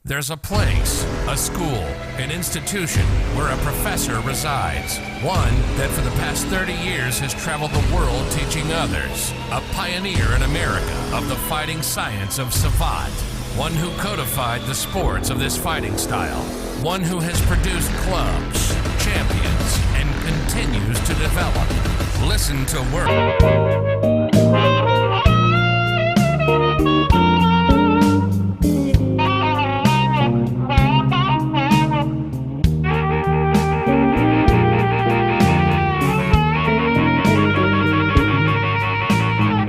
There's a place, a school, an institution where a professor resides. One that for the past 30 years has traveled the world teaching others. A pioneer in America of the fighting science of savate. One who codified the sports of this fighting style. One who has produced clubs, champions, and continues to develop. Listen to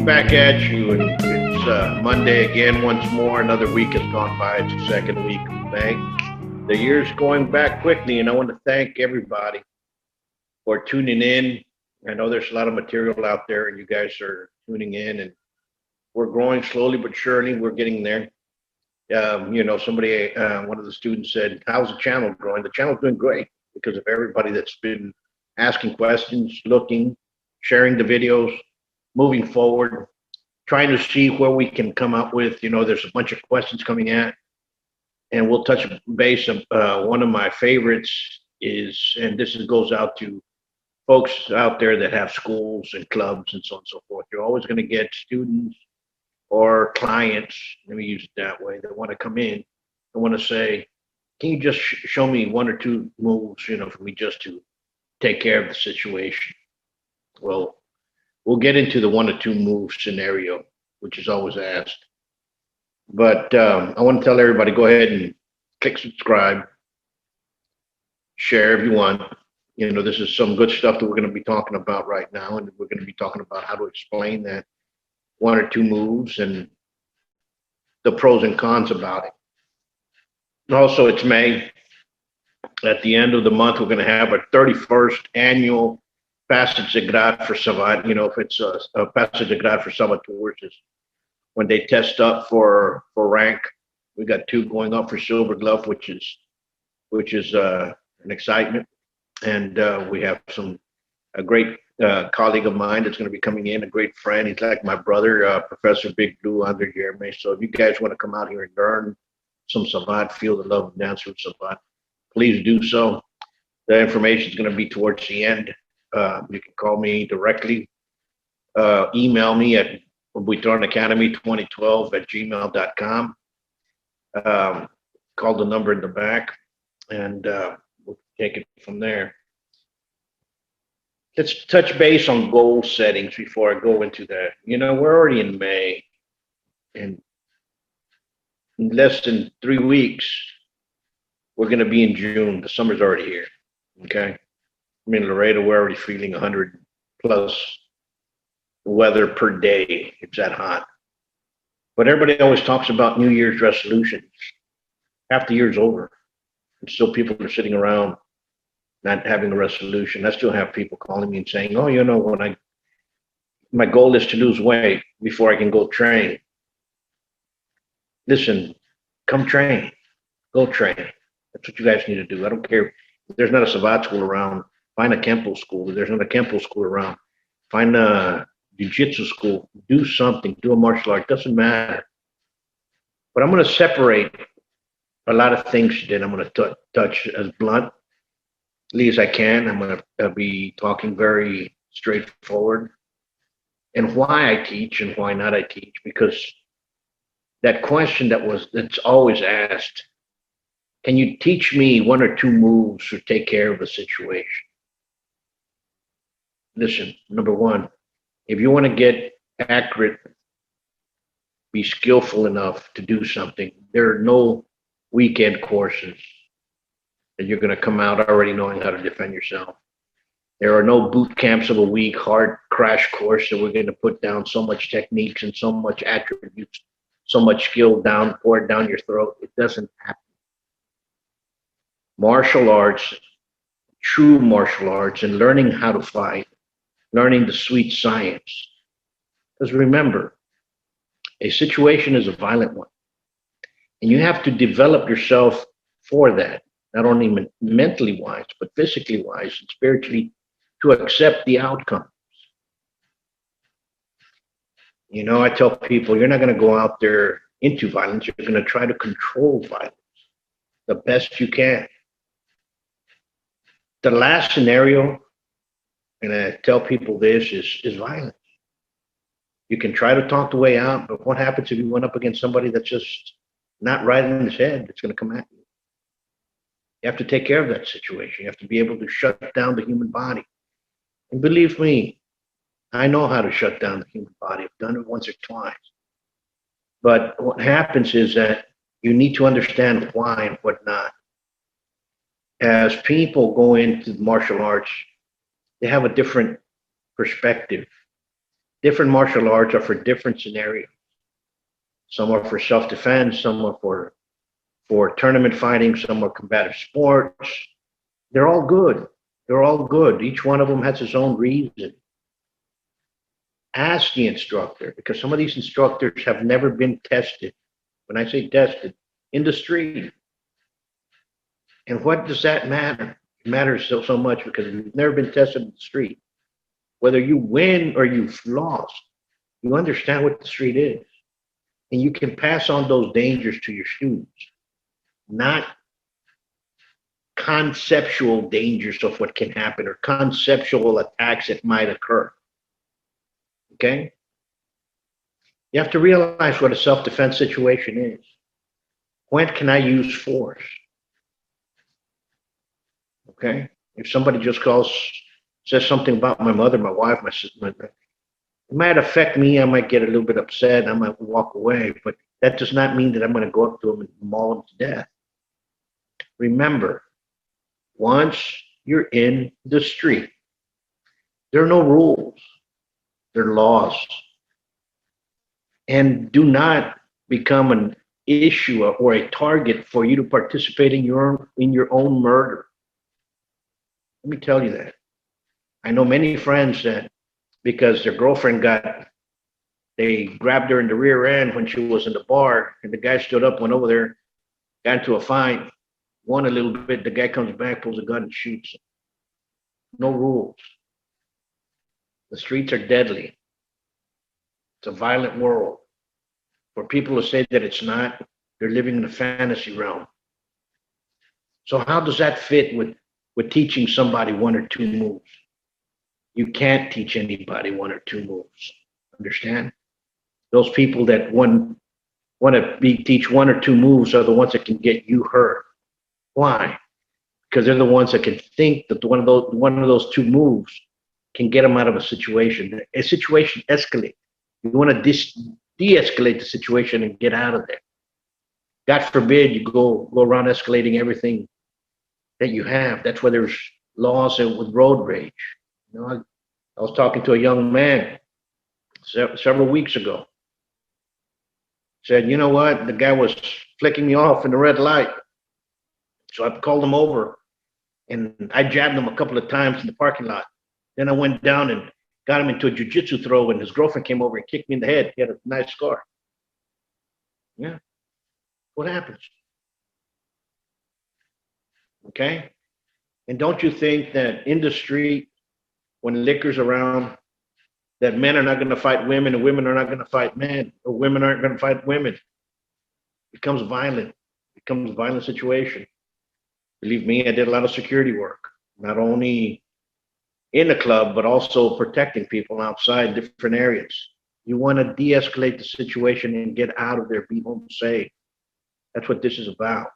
Back at you, and it's Monday again once more. Another week has gone by. It's the second week of May. The year's going back quickly, and I want to thank everybody for tuning in. I know there's a lot of material out there, and you guys are tuning in, and we're growing slowly but surely. We're getting there. Somebody, one of the students said, "How's the channel growing?" The channel's doing great because of everybody that's been asking questions, looking, sharing the videos, moving forward, trying to see where we can come up with. There's a bunch of questions coming in, and we'll touch base. One of my favorites is, and goes out to folks out there that have schools and clubs and so on and so forth. You're always going to get students or clients, let me use it that way, that want to come in and want to say, can you just show me one or two moves, for me just to take care of the situation? Well, we'll get into the one or two move scenario, which is always asked. But I want to tell everybody, go ahead and click subscribe, share if you want. This is some good stuff that we're going to be talking about right now, and we're going to be talking about how to explain that one or two moves and the pros and cons about it. Also, it's May. At the end of the month, we're going to have our 31st annual Passage de Grade for Savate. If it's a Passage de Grade for Saboteurs, is when they test up for rank. We got two going up for Silver Glove, which is an excitement. And we have a great colleague of mine that's going to be coming in, a great friend. He's like my brother, Professor Big Blue Andre Jeremy. So if you guys want to come out here and learn some Savate, feel the love and dance with Savate, please do so. The information is going to be towards the end. You can call me directly, email me at buitronacademy2012@gmail.com. Call the number in the back, and we'll take it from there. Let's touch base on goal settings before I go into that. We're already in May, and in less than 3 weeks, we're going to be in June. The summer's already here, okay? Laredo, we're already feeling 100 plus weather per day. It's that hot. But everybody always talks about New Year's resolutions. Half the year's over, and still people are sitting around not having a resolution. I still have people calling me and saying, "Oh, my goal is to lose weight before I can go train." Listen, come train, go train. That's what you guys need to do. I don't care if there's not a Savate school around. Find a Kempo school. If there's not a Kempo school around, find a jiu-jitsu school. Do something. Do a martial art. Doesn't matter. But I'm going to separate a lot of things that I'm going to touch as bluntly as I can. I'm going to be talking very straightforward. And why I teach and why not I teach, because that question that's always asked, can you teach me one or two moves to take care of a situation? Listen, number one, if you want to get accurate, be skillful enough to do something, there are no weekend courses that you're going to come out already knowing how to defend yourself. There are no boot camps of a week, hard crash course that we're going to put down so much techniques and so much attributes, so much skill poured down your throat. It doesn't happen. Martial arts, true martial arts, and learning how to fight, learning the sweet science. Because remember, a situation is a violent one. And you have to develop yourself for that, not only mentally wise, but physically wise and spiritually, to accept the outcome. I tell people, you're not going to go out there into violence. You're going to try to control violence. the best you can. The last scenario, and I tell people this, is violence. You can try to talk the way out, but what happens if you went up against somebody that's just not right in his head? It's going to come at you. You have to take care of that situation. You have to be able to shut down the human body. And believe me, I know how to shut down the human body. I've done it once or twice. But what happens is that you need to understand why and what not. As people go into martial arts, they have a different perspective. Different martial arts are for different scenarios. Some are for self-defense, some are for tournament fighting, some are combative sports. They're all good. They're all good. Each one of them has its own reason. Ask the instructor, because some of these instructors have never been tested. When I say tested, in the street. And what does that matter? It matters so much because you've never been tested in the street. Whether you win or you've lost, you understand what the street is. And you can pass on those dangers to your students, not conceptual dangers of what can happen or conceptual attacks that might occur. Okay? You have to realize what a self-defense situation is. When can I use force? Okay? If somebody just says something about my mother, my wife, my sister, it might affect me. I might get a little bit upset. I might walk away, but that does not mean that I'm going to go up to them and maul them to death. Remember, once you're in the street, there are no rules. There are laws. And do not become an issue or a target for you to participate in your own murder. Let me tell you that. I know many friends that because their girlfriend they grabbed her in the rear end when she was in the bar, and the guy stood up, went over there, got into a fight, won a little bit. The guy comes back, pulls a gun, and shoots him. No rules. The streets are deadly. It's a violent world. For people to say that it's not, they're living in a fantasy realm. So how does that fit with teaching somebody one or two moves? You can't teach anybody one or two moves. Understand? Those people that want to teach one or two moves are the ones that can get you hurt. Why? Because they're the ones that can think that one of those two moves can get them out of a situation. A situation escalates. You want to de-escalate the situation and get out of there. God forbid you go around escalating everything that you have. That's why there's laws with road rage. You know, I was talking to a young man several weeks ago. Said, you know what? The guy was flicking me off in the red light. So I called him over and I jabbed him a couple of times in the parking lot. Then I went down and got him into a jiu-jitsu throw, and his girlfriend came over and kicked me in the head. He had a nice scar. Yeah. What happens? Okay? And don't you think that in the street, when liquor's around, that men are not going to fight women and women are not going to fight men, or women aren't going to fight women? It becomes violent. It becomes a violent situation. Believe me, I did a lot of security work, not only in the club, but also protecting people outside different areas. You want to de-escalate the situation and get out of there, be home safe. That's what this is about.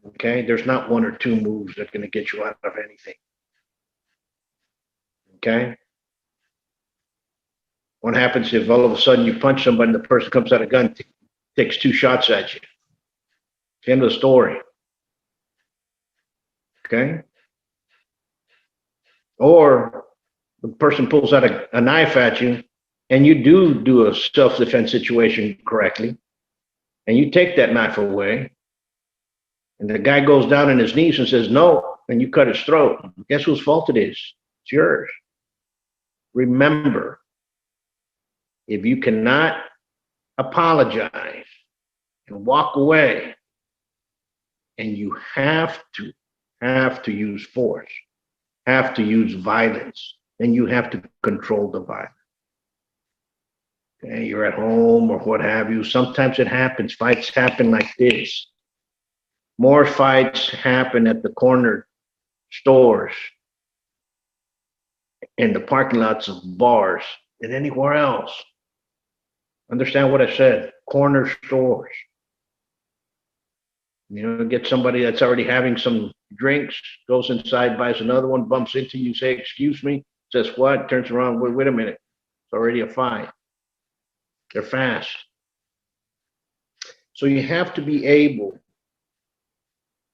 Okay? There's not one or two moves that are going to get you out of anything. Okay? What happens if all of a sudden you punch somebody and the person comes out a gun, takes two shots at you? It's the end of the story. Okay? Or the person pulls out a knife at you and you do a self-defense situation correctly and you take that knife away and the guy goes down on his knees and says no, and you cut his throat. Guess whose fault it is? It's yours. Remember, if you cannot apologize and walk away and you have to use force, have to use violence, then you have to control the violence. Okay, you're at home or what have you. Sometimes it happens. Fights happen like this. More fights happen at the corner stores and the parking lots of bars than anywhere else. Understand what I said? Corner stores. Get somebody that's already having some drinks, goes inside, buys another one, bumps into you, say, "Excuse me," says what? Turns around, wait a minute. It's already a fight. They're fast. So you have to be able,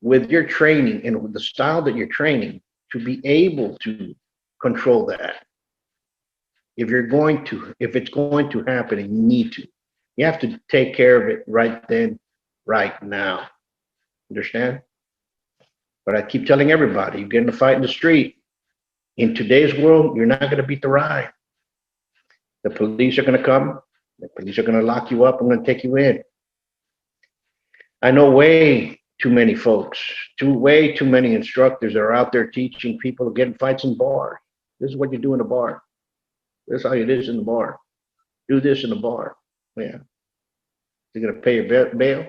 with your training and with the style that you're training, to be able to control that. If it's going to happen and you need to, you have to take care of it right then, right now. Understand? But I keep telling everybody, you get in a fight in the street. In today's world, you're not going to beat the ride. The police are going to come. The police are going to lock you up and going to take you in. I know way too many folks, way too many instructors are out there teaching people to get in fights in bars. This is what you do in a bar. This is how it is in the bar. Do this in the bar. Yeah. You're going to pay your bail?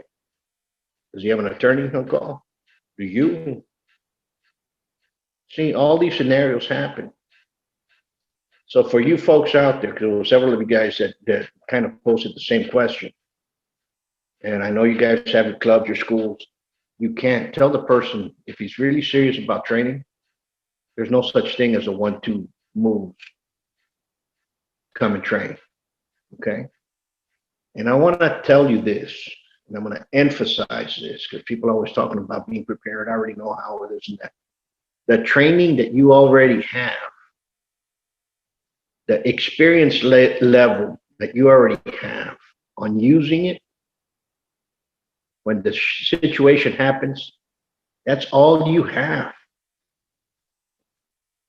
Does he have an attorney he'll call? Do you? See, all these scenarios happen. So for you folks out there, because there were several of you guys that kind of posted the same question, and I know you guys have your clubs, your schools, you can't tell the person, if he's really serious about training, there's no such thing as a 1-2 move. Come and train, okay? And I want to tell you this, and I'm going to emphasize this, because people are always talking about being prepared. I already know how it is and that. The training that you already have, the experience level that you already have on using it, when the situation happens, that's all you have.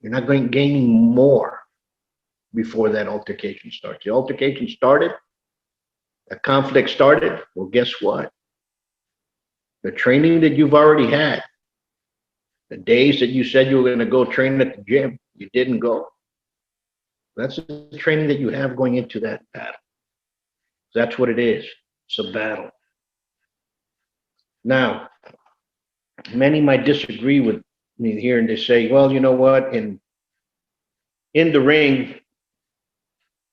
You're not going gaining more before that altercation starts. The altercation started, the conflict started. Well, guess what? The training that you've already had, the days that you said you were going to go train at the gym, you didn't go. That's the training that you have going into that battle. That's what it is. It's a battle. Now, many might disagree with me here, and they say, well, you know what? In the ring,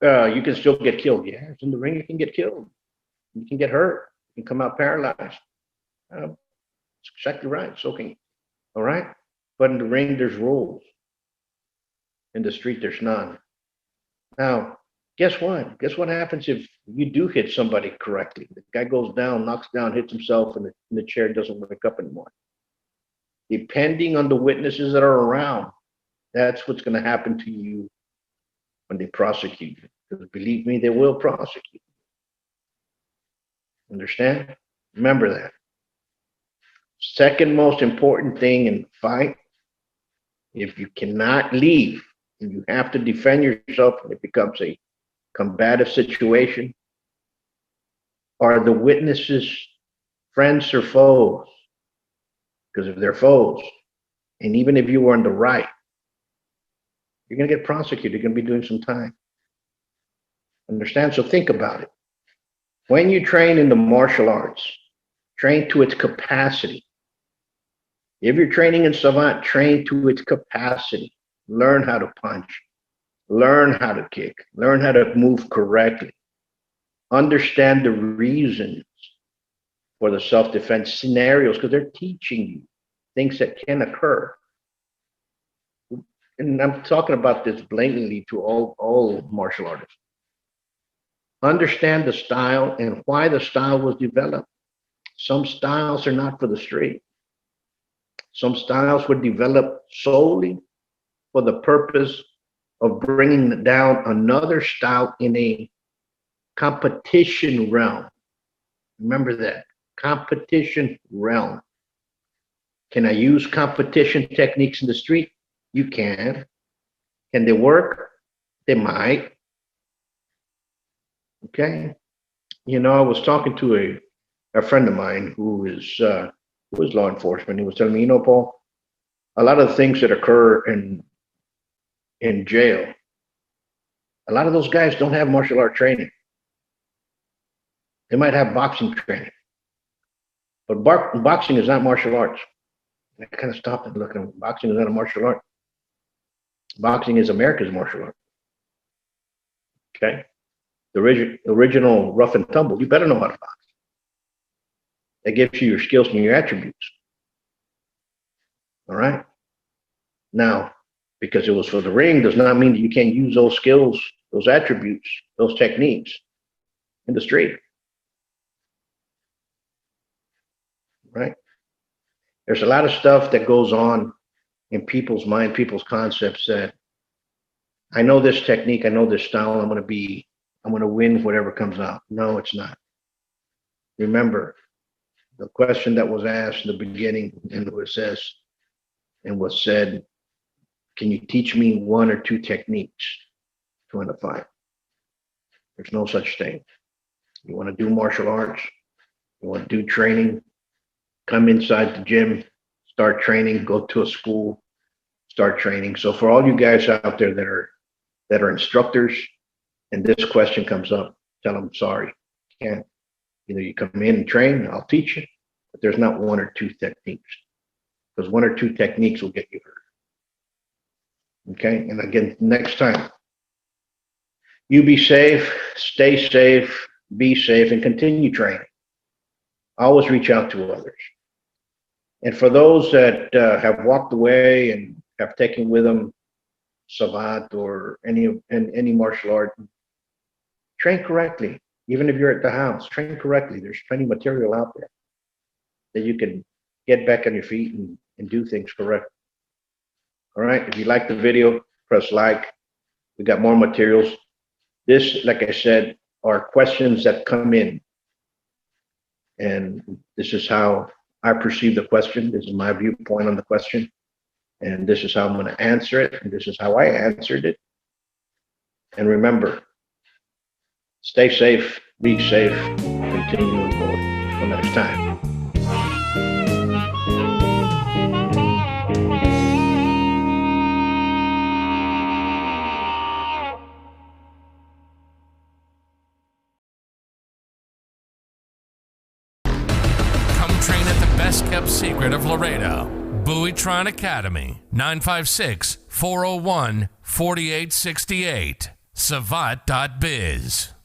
you can still get killed. Yeah, in the ring, you can get killed. You can get hurt. You can come out paralyzed. It's exactly right. So can you. All right? But in the ring, there's rules. In the street, there's none. Now, guess what? Guess what happens if you do hit somebody correctly? The guy goes down, knocks down, hits himself, and the chair doesn't wake up anymore. Depending on the witnesses that are around, that's what's going to happen to you when they prosecute you. Because believe me, they will prosecute. Understand? Remember that. Second most important thing in the fight, if you cannot leave and you have to defend yourself and it becomes a combative situation, are the witnesses friends or foes? Because if they're foes, and even if you were on the right, you're going to get prosecuted. You're going to be doing some time. Understand? So think about it. When you train in the martial arts, train to its capacity. If you're training in Savant, train to its capacity. Learn how to punch. Learn how to kick. Learn how to move correctly. Understand the reasons for the self-defense scenarios, because they're teaching you things that can occur. And I'm talking about this blatantly to all martial artists. Understand the style and why the style was developed. Some styles are not for the street. Some styles were developed solely for the purpose of bringing down another style in a competition realm. Remember that, competition realm. Can I use competition techniques in the street? You can. Can they work? They might. Okay. You know, I was talking to a friend of mine who is law enforcement. He was telling me, you know, Paul, a lot of the things that occur in jail, a lot of those guys don't have martial art training. They might have boxing training. But boxing is not martial arts. I kind of stopped and looked at boxing is not a martial art. Boxing is America's martial art. Okay? The original rough and tumble, you better know how to box. That gives you your skills and your attributes. All right? Now, because it was for the ring does not mean that you can't use those skills, those attributes, those techniques in the street. Right? There's a lot of stuff that goes on in people's mind, people's concepts that I know this technique, I know this style, I'm going to win whatever comes out. No, it's not. Remember, the question that was asked in the beginning and was said, can you teach me one or two techniques to win a fight? There's no such thing. You want to do martial arts, you want to do training, come inside the gym, start training, go to a school, start training. So for all you guys out there that are instructors and this question comes up, tell them sorry, can't. Either you come in and train, I'll teach you, but there's not one or two techniques, because one or two techniques will get you hurt. Okay, and again, next time, you be safe, stay safe, be safe, and continue training. Always reach out to others. And for those that have walked away and have taken with them Savate or any martial art, train correctly. Even if you're at the house, train correctly. There's plenty of material out there that you can get back on your feet and do things correctly. All right, if you like the video, press like. We got more materials. This, like I said, are questions that come in. And this is how I perceive the question. This is my viewpoint on the question. And this is how I'm going to answer it. And this is how I answered it. And remember, stay safe, be safe, continue moving forward. Until next time. Train at the best kept secret of Laredo, Buoytron Academy, 956-401-4868, Savate.biz.